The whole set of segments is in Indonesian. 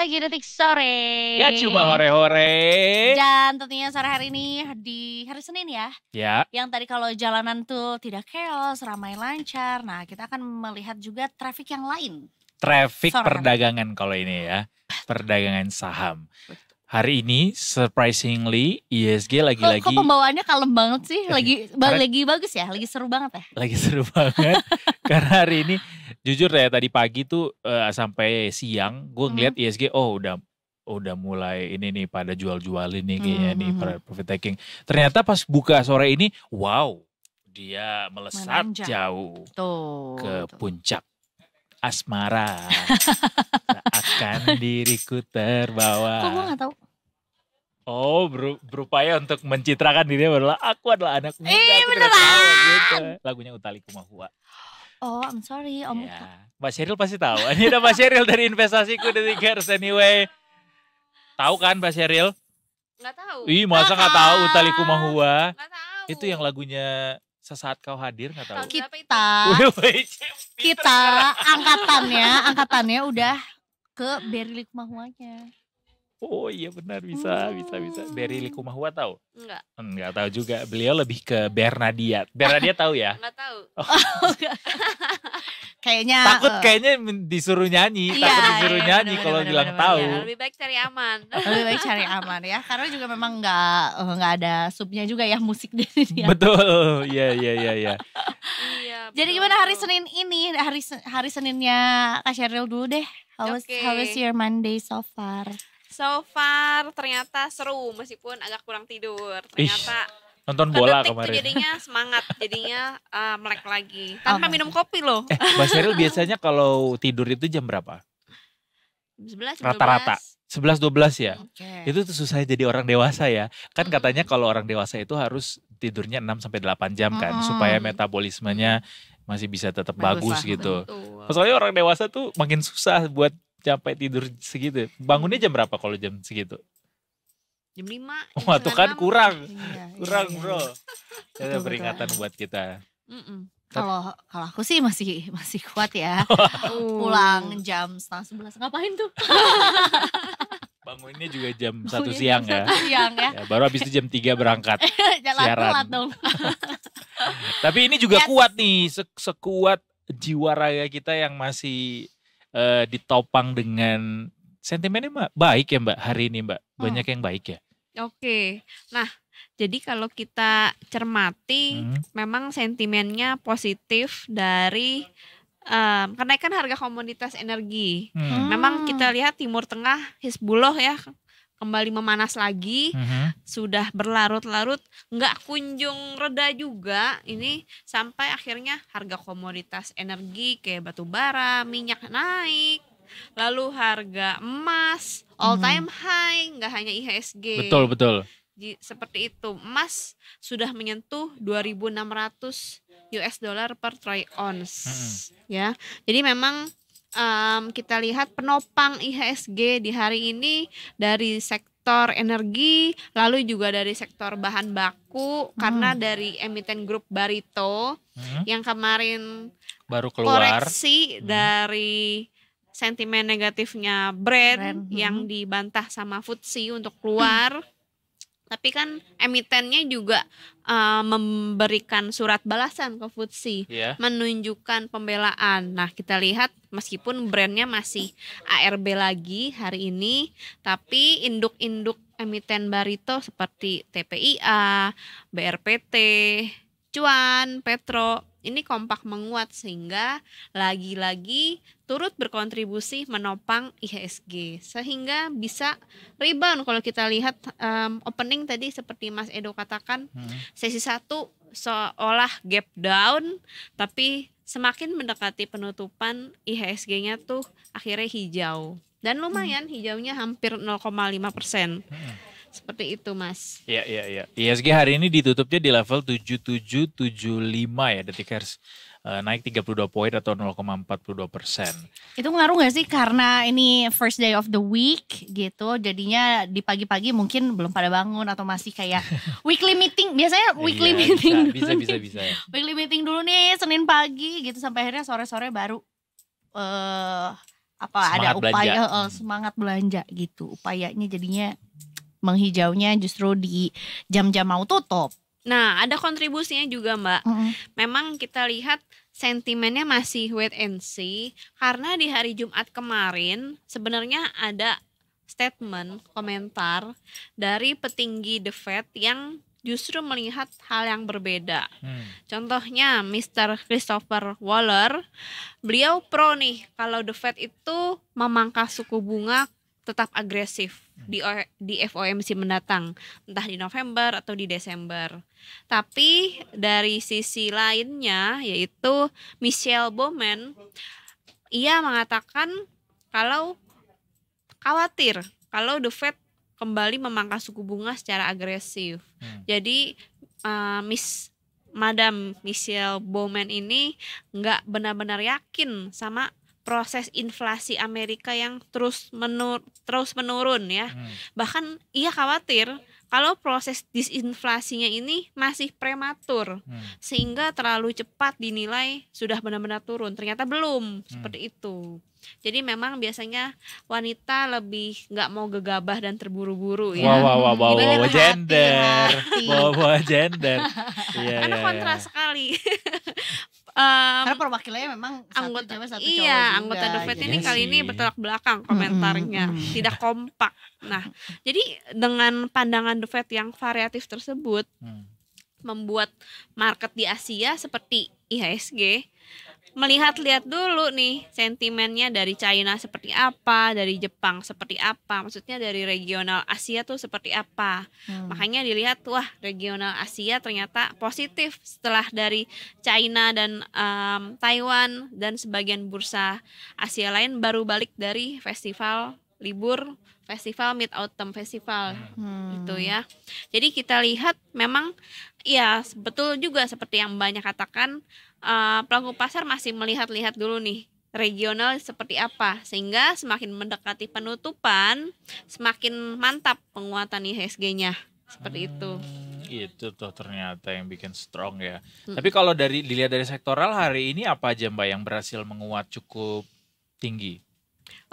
lagi Detik Sore. Ya cuma hore-hore. Dan tentunya sore hari ini di hari Senin ya. Ya. Yang tadi kalau jalanan tuh tidak chaos, ramai lancar. Nah kita akan melihat juga traffic yang lain. Traffic Sore hari. perdagangan kalau ini ya. Perdagangan saham. Hari ini surprisingly ISG lagi-lagi. Kok pembawaannya kalem banget sih? Lagi bagus ya? Lagi seru banget ya? Lagi seru banget. Karena hari ini jujur ya tadi pagi tuh sampai siang gue ngeliat ISG udah mulai ini nih pada jual-jual ini kayaknya nih para profit taking. Ternyata pas buka sore ini wow dia melesat Menanjak. jauh ke Tuh. puncak asmara. Akan diriku terbawa. Kok gue gak tahu? Oh berupaya untuk mencitrakan dirinya bahwa aku adalah anak muda. Aku tidak beneran. tahu gitu. Lagunya Utha Likumahua. Oh I'm sorry Om. Ya, Mbak Sheryl pasti tahu. Ini ada Mbak Sheryl dari investasiku The Tickers anyway. Tahu kan Mbak Sheryl? Nggak tahu. Ih masa nggak tahu Utha Likumahua? Nggak tahu. Itu yang lagunya Sesaat Kau Hadir nggak tahu? Kita angkatannya udah ke Berry Likumahua-nya. Oh iya benar bisa. Berry Likumahua tahu? Enggak. Enggak tahu juga. Beliau lebih ke Bernadia. Bernadia tahu ya? Nggak tahu. Kayaknya Kayaknya disuruh nyanyi. Iya, Takut disuruh iya, nyanyi bener, kalau bener, bilang bener, tahu. bener. Ya, lebih baik cari aman. lebih baik cari aman ya. Karena juga memang nggak ada subnya juga ya musik di sini. Ya. Betul. Iya. Iya. Jadi betul, gimana hari betul. Senin ini? Hari Seninnya Kak Sheryl dulu deh. How was your Monday so far? So far ternyata seru meskipun agak kurang tidur. Ternyata Nonton bola kedetik tuh kemarin. jadinya semangat, jadinya melek lagi. Tanpa minum kopi loh. Mbak Sheryl biasanya kalau tidur itu jam berapa? 11, 12. Rata-rata 11-12 ya? Okay. Itu tuh susah jadi orang dewasa ya. Kan katanya kalau orang dewasa itu harus tidurnya 6-8 jam kan. Supaya metabolismenya masih bisa tetap bagus Bagus lah, gitu. Betul. Soalnya orang dewasa tuh makin susah buat sampai tidur segitu. Bangunnya jam berapa kalau jam segitu? Jam 5. Wah tuh kan kurang. Iya, Kurang iya. bro. Ada Betul. peringatan buat kita. Kalau aku sih masih kuat ya. Pulang jam 10:30. Ngapain tuh? Bangunnya juga jam 1 Bangunnya siang jam ya. 1 siang ya. Ya. Baru habis itu jam 3 berangkat. Jalan siaran. telat dong. Tapi ini juga Yes. kuat nih, sekuat jiwa raga kita yang masih ditopang dengan sentimennya baik ya Mbak hari ini Mbak. Banyak yang baik ya. Oke. Nah, jadi kalau kita cermati memang sentimennya positif dari kenaikan harga komoditas energi. Memang kita lihat Timur Tengah Hizbullah ya kembali memanas lagi, sudah berlarut-larut, nggak kunjung reda juga ini sampai akhirnya harga komoditas energi kayak batu bara, minyak naik, lalu harga emas all time high, nggak hanya IHSG. Betul. Seperti itu, emas sudah menyentuh 2.600 US dollar per troy ounce. Ya, jadi memang kita lihat penopang IHSG di hari ini dari sektor energi, lalu juga dari sektor bahan baku karena dari emiten grup Barito yang kemarin baru keluar koreksi dari sentimen negatifnya Brent yang dibantah sama FTSE untuk keluar. Tapi kan emitennya juga memberikan surat balasan ke FTSE, menunjukkan pembelaan. Nah kita lihat meskipun brandnya masih ARB lagi hari ini, tapi induk-induk emiten Barito seperti TPIA, BRPT, Cuan, Petro ini kompak menguat sehingga lagi-lagi turut berkontribusi menopang IHSG sehingga bisa rebound. Kalau kita lihat opening tadi seperti Mas Edo katakan, sesi 1 seolah gap down tapi semakin mendekati penutupan IHSG-nya tuh akhirnya hijau dan lumayan hijaunya hampir 0,5%. Seperti itu Mas. Iya. IHSG hari ini ditutupnya di level 7775 ya Detikers. Naik 32 poin atau 0,42%. Itu ngaruh gak sih karena ini first day of the week gitu, jadinya di pagi-pagi mungkin belum pada bangun atau masih kayak weekly meeting, biasanya weekly meeting dulu. Bisa. Weekly meeting dulu nih Senin pagi gitu sampai akhirnya sore-sore baru ada Semangat upaya belanja. semangat belanja gitu. Upayanya jadinya menghijaunya justru di jam-jam mau tutup. Nah, ada kontribusinya juga, Mbak. Mm-mm. Memang kita lihat sentimennya masih wait and see karena di hari Jumat kemarin sebenarnya ada statement komentar dari petinggi The Fed yang justru melihat hal yang berbeda. Contohnya Mr. Christopher Waller, beliau pro nih kalau The Fed itu memangkas suku bunga tetap agresif di FOMC mendatang, entah di November atau di Desember. Tapi dari sisi lainnya yaitu Michelle Bowman, ia mengatakan kalau khawatir kalau The Fed kembali memangkas suku bunga secara agresif. Jadi Madam Michelle Bowman ini nggak benar-benar yakin sama proses inflasi Amerika yang terus menurun ya. Bahkan ia khawatir kalau proses disinflasinya ini masih prematur sehingga terlalu cepat dinilai sudah benar-benar turun. Ternyata belum seperti itu. Jadi memang biasanya wanita lebih nggak mau gegabah dan terburu-buru ya. Bawa gender. Bawa gender. Karena kontras sekali. Karena perwakilannya memang satu cewek satu cowok juga. Anggota The Fed ini Iya kali sih. ini bertolak belakang komentarnya, tidak kompak. Nah, jadi dengan pandangan The Fed yang variatif tersebut membuat market di Asia seperti IHSG melihat-lihat dulu nih sentimennya dari China seperti apa, dari Jepang seperti apa, maksudnya dari regional Asia tuh seperti apa. Makanya dilihat wah regional Asia ternyata positif setelah dari China dan Taiwan dan sebagian bursa Asia lain baru balik dari festival libur, festival Mid Autumn Festival gitu ya. Jadi kita lihat memang ya betul juga seperti yang banyak katakan, pelaku pasar masih melihat-lihat dulu nih regional seperti apa, sehingga semakin mendekati penutupan semakin mantap penguatan IHSG-nya seperti itu. Itu tuh ternyata yang bikin strong ya. Tapi kalau dilihat dari sektoral hari ini apa aja Mbak yang berhasil menguat cukup tinggi?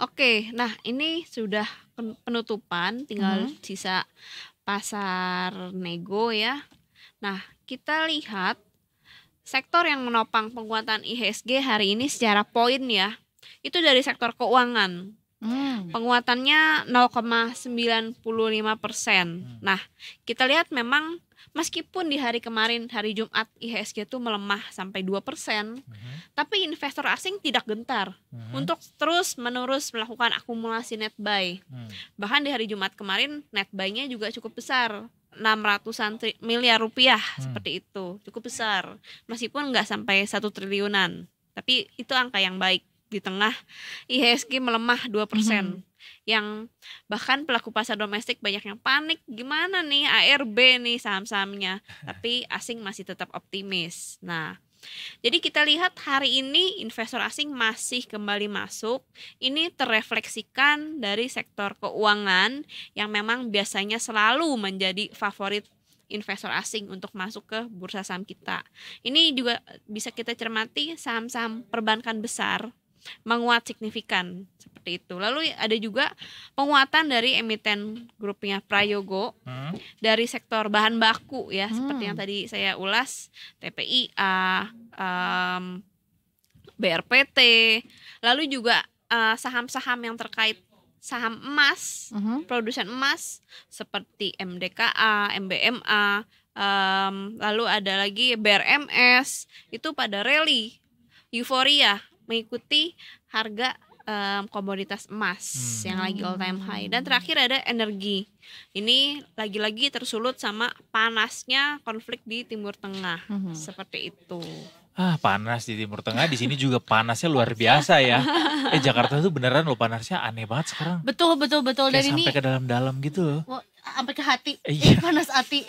Oke, nah ini sudah penutupan, tinggal sisa pasar nego ya. Nah kita lihat sektor yang menopang penguatan IHSG hari ini secara poin ya, itu dari sektor keuangan. Penguatannya 0,95%. Nah, kita lihat memang meskipun di hari kemarin, hari Jumat, IHSG itu melemah sampai 2%, tapi investor asing tidak gentar untuk terus-menerus melakukan akumulasi net buy. Bahkan di hari Jumat kemarin, net buy-nya juga cukup besar. 600-an miliar rupiah seperti itu, cukup besar meskipun nggak sampai 1 triliunan, tapi itu angka yang baik di tengah IHSG melemah 2%, yang bahkan pelaku pasar domestik banyak yang panik gimana nih ARB nih saham-sahamnya, tapi asing masih tetap optimis. Nah, jadi kita lihat hari ini investor asing masih kembali masuk. Ini terrefleksikan dari sektor keuangan yang memang biasanya selalu menjadi favorit investor asing untuk masuk ke bursa saham kita. Ini juga bisa kita cermati saham-saham perbankan besar menguat signifikan seperti itu. Lalu ada juga penguatan dari emiten grupnya Prayogo dari sektor bahan baku ya, seperti yang tadi saya ulas, TPIA, BRPT, lalu juga saham-saham yang terkait saham emas, produsen emas seperti MDKA, MBMA, lalu ada lagi BRMS, itu pada rally euforia mengikuti harga komoditas emas yang lagi all time high. Dan terakhir ada energi. Ini lagi-lagi tersulut sama panasnya konflik di Timur Tengah. Seperti itu. Panas di Timur Tengah, di sini juga panasnya luar biasa ya. Jakarta tuh beneran loh panasnya aneh banget sekarang. Betul. Kayak Dan ini sampai ke dalam-dalam gitu loh. Sampai ke hati. Panas hati.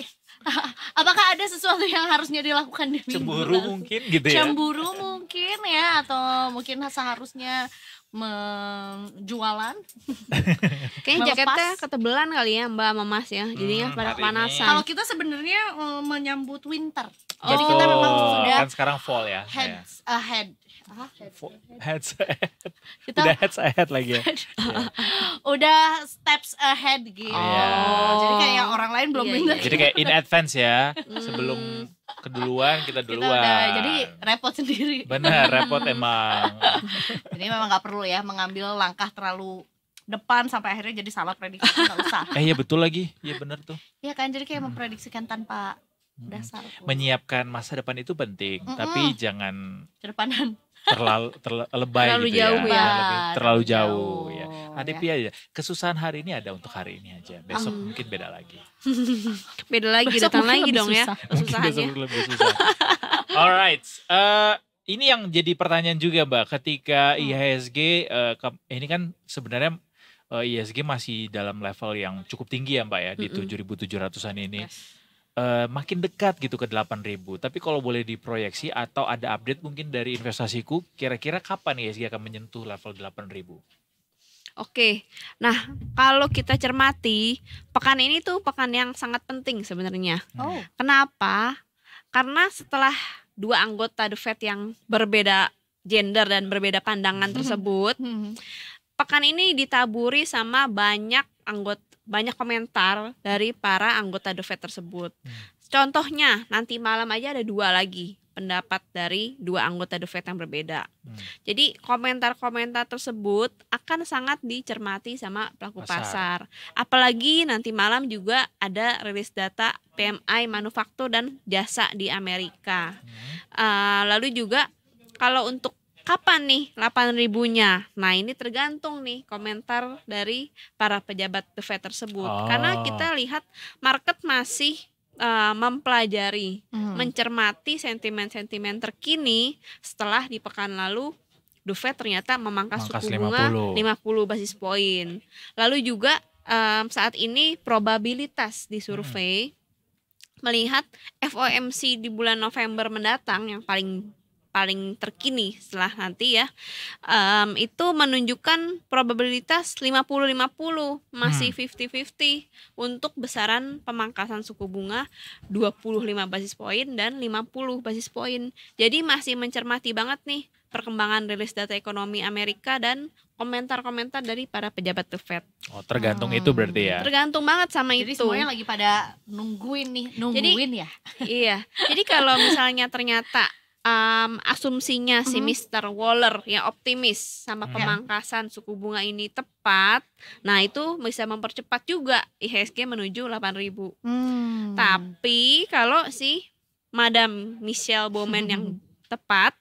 Apakah ada sesuatu yang harusnya dilakukan di minggu Cemburu lalu? mungkin gitu ya. Cemburu mungkin ya, atau mungkin seharusnya menjualan. Kayaknya Melepas. jaketnya ketebelan kali ya Mbak sama Mas ya. Jadinya pada hari panasan. Kalau kita sebenarnya menyambut winter. Jadi Betul. kita memang sudah Kan sekarang fall ya. heads ahead. Heads ahead. Kita Udah heads ahead lagi ya. Iya. udah steps ahead gitu. Iya. Jadi kayak orang lain belum Iya, winter. iya. Jadi kayak in advance ya. Sebelum keduluan kita Kita duluan. udah jadi repot sendiri. Bener, repot emang. Jadi memang nggak perlu ya mengambil langkah terlalu depan sampai akhirnya jadi salah prediksi, nggak usah. Iya betul lagi. Iya bener tuh. Iya kan, jadi kayak memprediksikan tanpa dasar. Menyiapkan masa depan itu penting, tapi jangan Kedepanan. terlalu lebay Terlalu gitu jauh ya. terlalu jauh ya. Hadapi ya. aja. Kesusahan hari ini ada untuk hari ini aja. Besok mungkin beda lagi. Beda lagi, Besok datang mungkin lagi lebih dong ya susah. Mungkin kesusahannya. besok lebih susah. Alright. Ini yang jadi pertanyaan juga Mbak. Ketika IHSG, ini kan sebenarnya IHSG masih dalam level yang cukup tinggi ya Mbak ya. Di 7.700an ini. Yes. Makin dekat gitu ke 8.000. Tapi kalau boleh diproyeksi atau ada update mungkin dari investasiku, kira-kira kapan IHSG akan menyentuh level 8.000? Oke, nah kalau kita cermati, pekan ini tuh pekan yang sangat penting sebenarnya. Oh. Kenapa? Karena setelah dua anggota The Fed yang berbeda gender dan berbeda pandangan tersebut, pekan ini ditaburi sama banyak komentar dari para anggota The Fed tersebut. Contohnya, nanti malam aja ada 2 lagi pendapat dari 2 anggota The Fed yang berbeda. Jadi komentar-komentar tersebut akan sangat dicermati sama pelaku pasar. Apalagi nanti malam juga ada rilis data PMI manufaktur dan jasa di Amerika. Lalu juga kalau untuk kapan nih 8.000-nya? Nah ini tergantung nih komentar dari para pejabat The Fed tersebut. Karena kita lihat market masih mempelajari, mencermati sentimen-sentimen terkini setelah di pekan lalu The Fed ternyata memangkas suku bunga 50 basis poin. Lalu juga saat ini probabilitas di survei melihat FOMC di bulan November mendatang yang paling terkini setelah nanti ya, itu menunjukkan probabilitas 50-50, masih 50-50 untuk besaran pemangkasan suku bunga 25 basis poin dan 50 basis poin. Jadi masih mencermati banget nih perkembangan rilis data ekonomi Amerika dan komentar-komentar dari para pejabat The Fed. Oh, tergantung itu berarti ya. Tergantung banget sama Jadi itu. semuanya lagi pada nungguin ya. Iya. Jadi kalau misalnya ternyata asumsinya si Mr. Waller yang optimis sama pemangkasan suku bunga ini tepat, nah itu bisa mempercepat juga IHSG menuju 8.000. Tapi kalau si Madam Michelle Bowman yang tepat,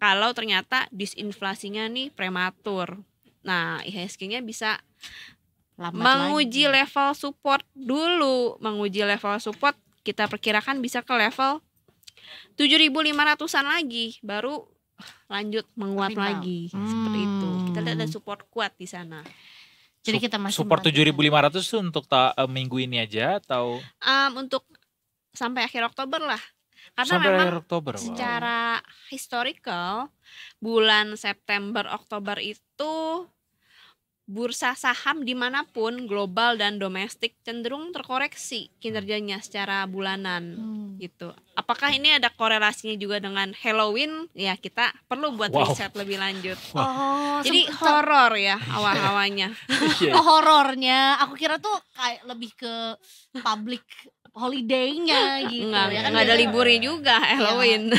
kalau ternyata disinflasinya nih prematur, nah IHSG-nya bisa menguji level support dulu. Menguji level support kita perkirakan bisa ke level 7.500-an lagi, baru lanjut menguat lagi seperti itu. Kita lihat ada support kuat di sana. Jadi kita masih support 7.500 tuh untuk minggu ini aja atau untuk sampai akhir Oktober lah. Karena sampai memang akhir Oktober. secara historical bulan September Oktober itu bursa saham dimanapun global dan domestik cenderung terkoreksi kinerjanya secara bulanan gitu. Apakah ini ada korelasinya juga dengan Halloween? Ya kita perlu buat riset lebih lanjut. Jadi horor ya awal-awalnya. Horornya, aku kira tuh kayak lebih ke public holiday-nya gitu. Enggak ada liburnya juga Halloween.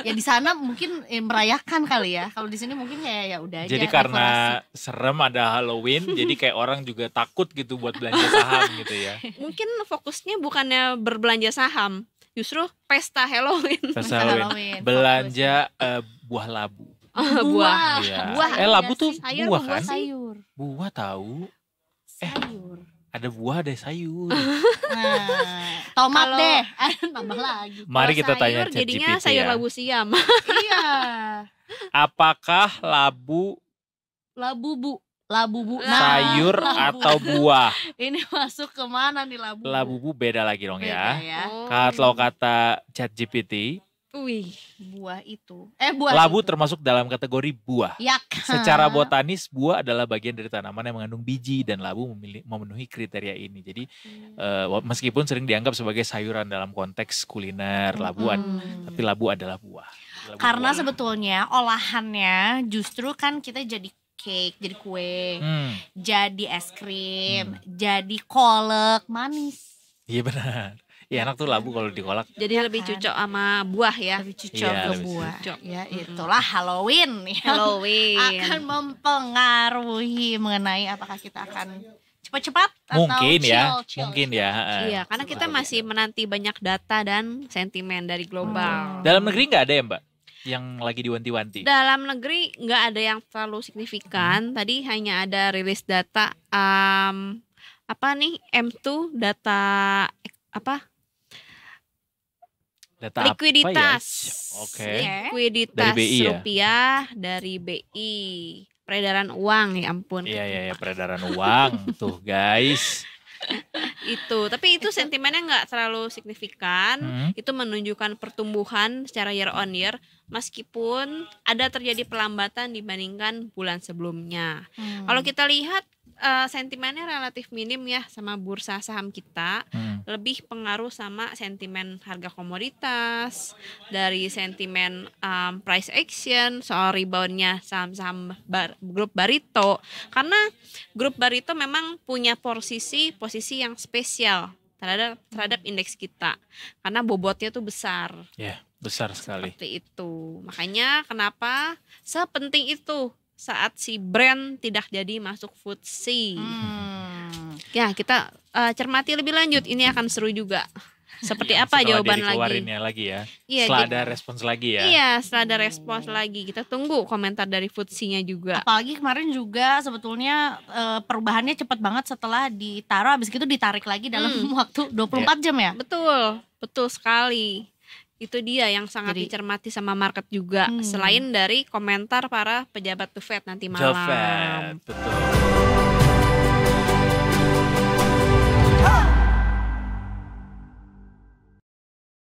Ya di sana mungkin merayakan kali ya. Kalau di sini mungkin ya udah aja. Jadi karena serem ada Halloween, jadi kayak orang juga takut gitu buat belanja saham gitu ya. Mungkin fokusnya bukannya berbelanja saham, justru pesta Halloween. Pesta Halloween. Belanja buah labu. Buah. Iya. Buah. Labu tuh sayur, buah kan? Sayur. Buah tahu. Sayur. Ada buah, ada sayur. Nah, tomat deh, tambah lagi. Mari kita tanya ChatGPT jadinya ChatGPT sayur ya. labu siam. Iya. Apakah labu Labu sayur atau buah? Ini masuk ke mana nih labu? Labu beda lagi dong Beda ya. ya. Kalau kata ChatGPT, Wih, buah itu. Buah Labu itu. termasuk dalam kategori buah. Ya Secara botanis, buah adalah bagian dari tanaman yang mengandung biji dan labu memenuhi kriteria ini. Jadi meskipun sering dianggap sebagai sayuran dalam konteks kuliner, tapi labu adalah buah. Karena sebetulnya olahannya justru kan kita jadi cake, jadi kue, jadi es krim, jadi kolak manis. Iya benar. Iya enak tuh labu kalau dikolak. jadi lebih cocok sama buah ya. Lebih cocok Iya, ke lebih buah. cocok. Ya itulah Halloween yang Halloween. akan mempengaruhi mengenai apakah kita akan cepat-cepat atau Mungkin ya, chill. mungkin ya. Iya, karena kita masih menanti banyak data dan sentimen dari global. Dalam negeri nggak ada ya Mbak? Yang lagi diwanti-wanti? Dalam negeri nggak ada yang terlalu signifikan. Tadi hanya ada rilis data apa nih M2 data apa? Data apa ya? Likuiditas. Oke. Likuiditas Dari BI ya? rupiah dari BI. Peredaran uang ya ampun. Iya, peredaran uang tuh guys. Itu, tapi itu sentimennya nggak terlalu signifikan. Itu menunjukkan pertumbuhan secara year on year meskipun ada terjadi pelambatan dibandingkan bulan sebelumnya. Kalau kita lihat sentimennya relatif minim ya sama bursa saham kita. Lebih pengaruh sama sentimen harga komoditas, dari sentimen price action, soal reboundnya saham-saham grup Barito. Karena grup Barito memang punya posisi yang spesial terhadap indeks kita. Karena bobotnya tuh besar. Ya, besar sekali. Seperti itu. Makanya kenapa sepenting itu saat si brand tidak jadi masuk FTSE. Ya kita cermati lebih lanjut, ini akan seru juga. Seperti apa Setelah jawaban dia dikeluarinnya lagi ya. Iya, setelah ada respons lagi ya. Iya, setelah ada respons lagi. Kita tunggu komentar dari FTSE-nya juga. Apalagi kemarin juga sebetulnya perubahannya cepat banget setelah ditaruh, habis itu ditarik lagi dalam waktu 24 jam ya. Betul sekali. Itu dia yang sangat dicermati sama market juga. Selain dari komentar para pejabat The Fed nanti malam. The Fed, betul.